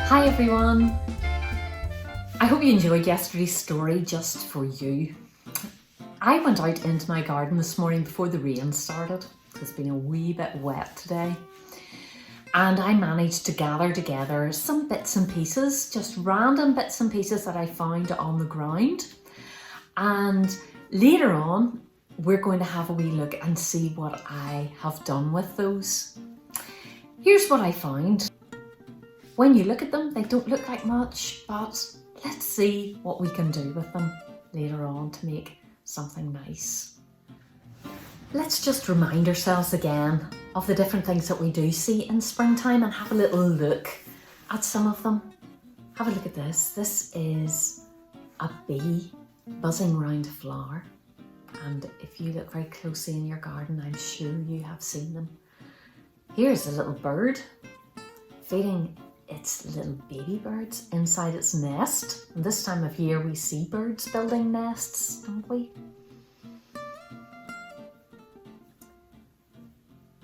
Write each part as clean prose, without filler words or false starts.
Hi everyone! I hope you enjoyed yesterday's story just for you. I went out into my garden this morning before the rain started. It's been a wee bit wet today. And I managed to gather together some bits and pieces, just random bits and pieces that I found on the ground. And later on, we're going to have a wee look and see what I have done with those. Here's what I found. When you look at them, they don't look like much, but let's see what we can do with them later on to make something nice. Let's just remind ourselves again of the different things that we do see in springtime and have a little look at some of them. Have a look at this. This is a bee buzzing around a flower. And if you look very closely in your garden, I'm sure you have seen them. Here's a little bird feeding its little baby birds inside its nest. And this time of year we see birds building nests, don't we?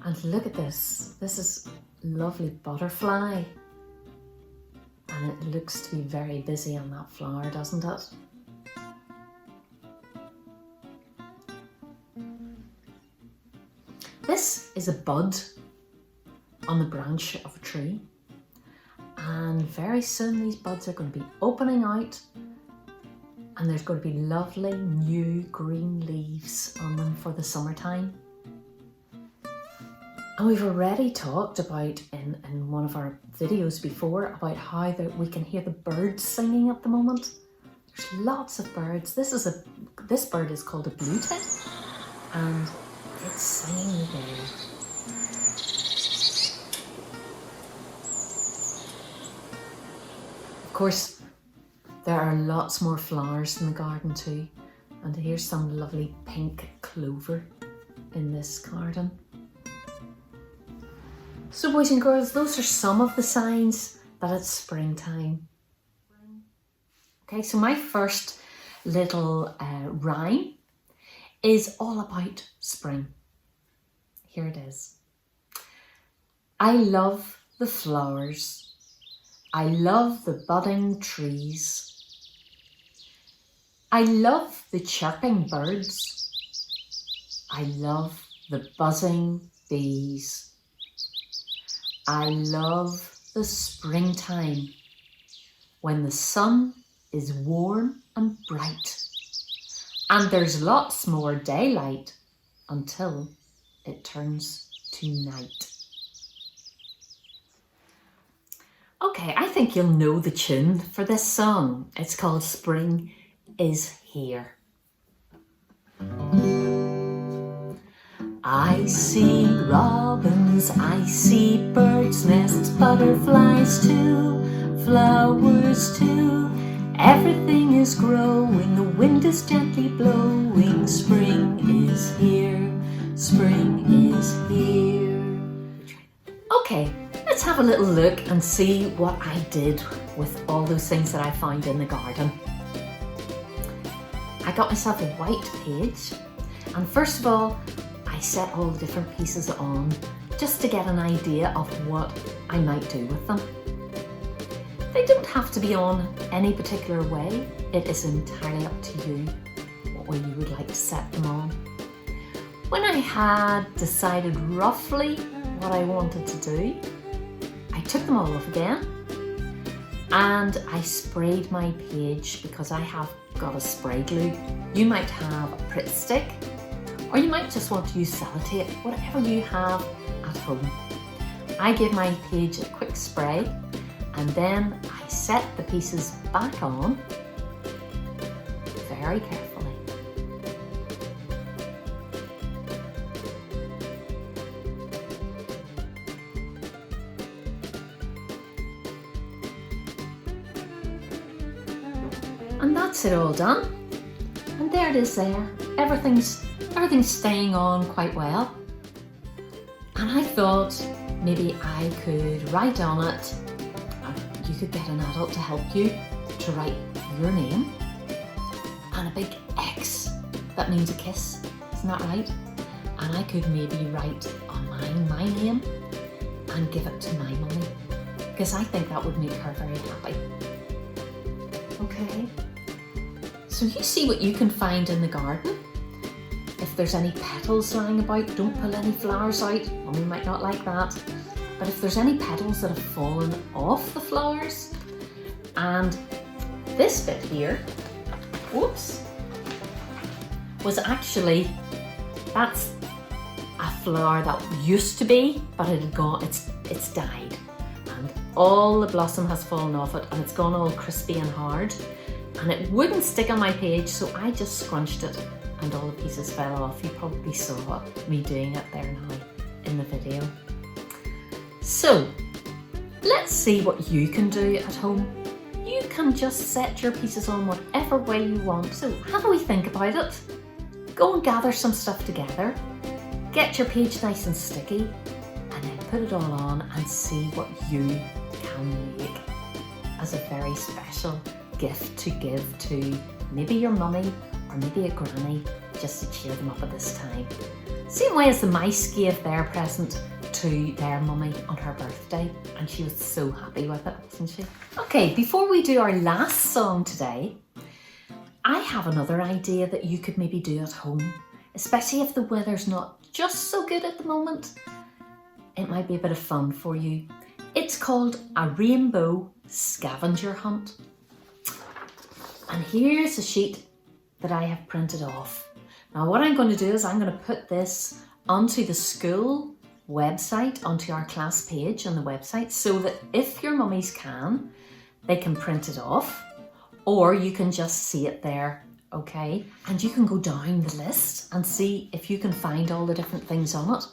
And look at this. This is a lovely butterfly. And it looks to be very busy on that flower, doesn't it? This is a bud on the branch of a tree. And very soon these buds are going to be opening out and there's going to be lovely new green leaves on them for the summertime. And we've already talked about in one of our videos before about how we can hear the birds singing at the moment. There's lots of birds. This bird is called a blue tit and it's singing away. Of course, there are lots more flowers in the garden too. And here's some lovely pink clover in this garden. So boys and girls, those are some of the signs that it's springtime. Okay, so my first little rhyme is all about spring. Here it is. I love the flowers. I love the budding trees. I love the chirping birds. I love the buzzing bees. I love the springtime when the sun is warm and bright and there's lots more daylight until it turns to night. Okay, I think you'll know the tune for this song. It's called Spring is Here. I see robins, I see birds' nests, butterflies too, flowers too. Everything is growing, the wind is gently blowing. Spring is here, spring is here. Okay, let's have a little look and see what I did with all those things that I found in the garden. I got myself a white page and first of all, I set all the different pieces on just to get an idea of what I might do with them. They don't have to be on any particular way. It is entirely up to you what way you would like to set them on. When I had decided roughly what I wanted to do, I took them all off again and I sprayed my page because I have got a spray glue. You might have a Pritt stick or you might just want to use sellotape, whatever you have at home. I give my page a quick spray and then I set the pieces back on very carefully. And that's it all done. And there it is there. Everything's staying on quite well. And I thought maybe I could write on it. You could get an adult to help you to write your name. And a big X. That means a kiss. Isn't that right? And I could maybe write on mine my name and give it to my mummy. because I think that would make her very happy. Okay, so you see what you can find in the garden. If there's any petals lying about, don't pull any flowers out. Mummy might not like that. But if there's any petals that have fallen off the flowers, and this bit here, whoops, was actually, that's a flower that used to be, but it had gone, it's died. And all the blossom has fallen off it and it's gone all crispy and hard. And it wouldn't stick on my page, so I just scrunched it and all the pieces fell off. You probably saw me doing it there now in the video. So, let's see what you can do at home. You can just set your pieces on whatever way you want. So, how do we think about it? Go and gather some stuff together, get your page nice and sticky, and then put it all on and see what you can make as a very special gift to give to maybe your mummy or maybe a granny, just to cheer them up at this time. Same way as the mice gave their present to their mummy on her birthday, and she was so happy with it, wasn't she? Okay, before we do our last song today, I have another idea that you could maybe do at home, especially if the weather's not just so good at the moment. It might be a bit of fun for you. It's called a rainbow scavenger hunt. And here's a sheet that I have printed off. Now what I'm going to do is I'm going to put this onto the school website, onto our class page on the website, so that if your mummies can, they can print it off, or you can just see it there, okay? And you can go down the list and see if you can find all the different things on it.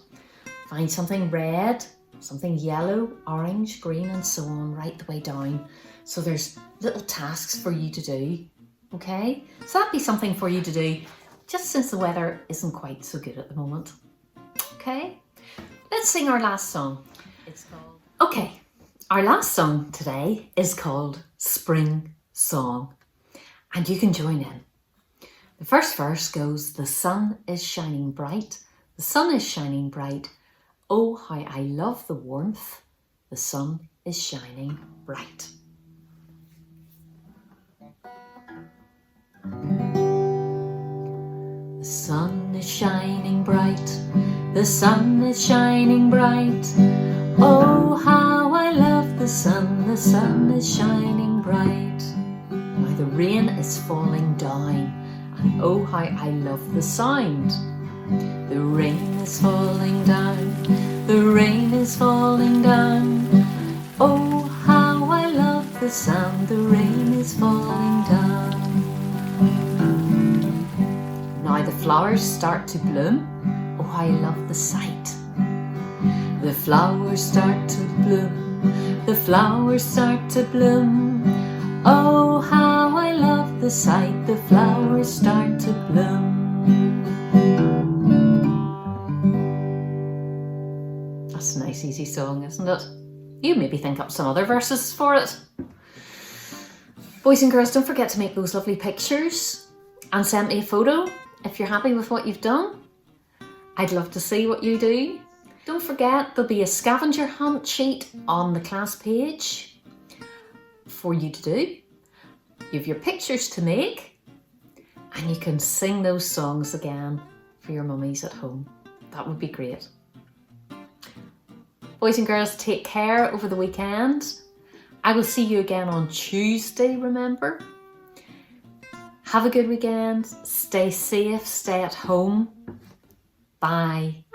Find something red, something yellow, orange, green, and so on, right the way down. So there's little tasks for you to do, okay? So that'd be something for you to do, just since the weather isn't quite so good at the moment, okay? Let's sing our last song. It's called... Okay, our last song today is called Spring Song, and you can join in. The first verse goes, the sun is shining bright, the sun is shining bright, oh how I love the warmth, the sun is shining bright. The sun is shining bright, the sun is shining bright, oh how I love the sun is shining bright. Now the rain is falling down, and oh how I love the sound. The rain is falling down, the rain is falling down, oh how I love the sound, the rain is falling down. Now the flowers start to bloom, oh how I love the sight. The flowers start to bloom, the flowers start to bloom, oh how I love the sight, the flowers start to bloom. That's a nice easy song, isn't it? You maybe think up some other verses for it. Boys and girls, don't forget to make those lovely pictures and send me a photo if you're happy with what you've done. I'd love to see what you do. Don't forget, there'll be a scavenger hunt sheet on the class page for you to do. You have your pictures to make, and you can sing those songs again for your mummies at home. That would be great. Boys and girls, take care over the weekend. I will see you again on Tuesday, remember? Have a good weekend. Stay safe, stay at home. Bye.